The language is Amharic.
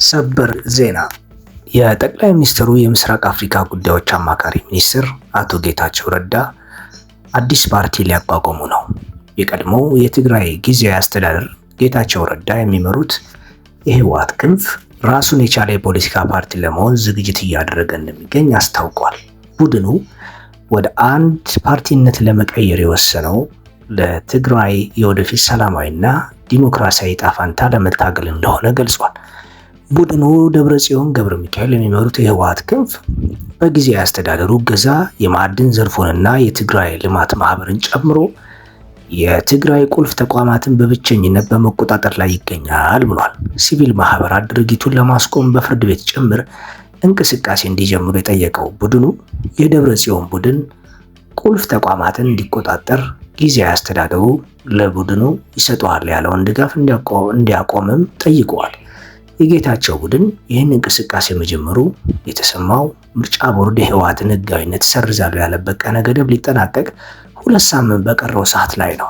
ሰበር ዜና የጠቅላይ ሚኒስትሩ የምስራቅ አፍሪካ ጉዳዮች አማካሪ ሚኒስትር አቶ ጌታቸው ረዳ አዲስ ፓርቲ ሊያቋቁሙ ነው። የቀድሞው የትግራይ ጊዜያዊ አስተዳደር ጌታቸው ረዳ የሚመሩት የህወሓት ክንፍ ራሱን የቻለ የፖለቲካ ፓርቲ ለመሆን ዝግጅት እያደረገ እንደሚገኝ አስታውቋል። ቡድኑ ወደ አንድ ፓርቲነት ለመቀየር የወሰነው ለትግራይ የወደፊት ሰላማዊና ዲሞክራሲያዊ ዕጣ ፈንታ ለመታገል እንደሆነ ገልጿል። ቡድኑ ደብረጽዮን ገብረ ሚካኤል የሚመሩት የህወሓት ክንፍ በጊዜያዊ አስተዳደሩ እገዛ የማዕድን ዘርፉንና የትግራይ ልማት ማህበርን ጨምሮ የትግራይ ቁልፍ ተቋማትን በብቸኝነት በመቆጣጠር ላይ ይገኛል ብሏል። ሲቪል ማህበራት ድርጊቱን ለማስቆም በፍርድ ቤት ጭምር እንቅስቃሴ እንዲጀምሩ የጠየቀው ቡድኑ የደብረጽዮን ቡድን ቁልፍ ተቋማትን እንዲቆጣጠር ጊዜያዊ አስተዳደሩ ለቡድኑ ይሰጠዋል ያለውን ድጋፍ እንዲያቆምም ጠይቀዋል። የጌታቸው ቡድን ይህን እንቅስቃሴ መጀመሩ የተሰማው ምርጫ ቦርድ የህወሓትን ህጋዊነት ሰርዛሉ ያለበት ቀነ ገደብ ሊጠናቀቅ 2 ሳምንት በቀረው ሰዓት ላይ ነው።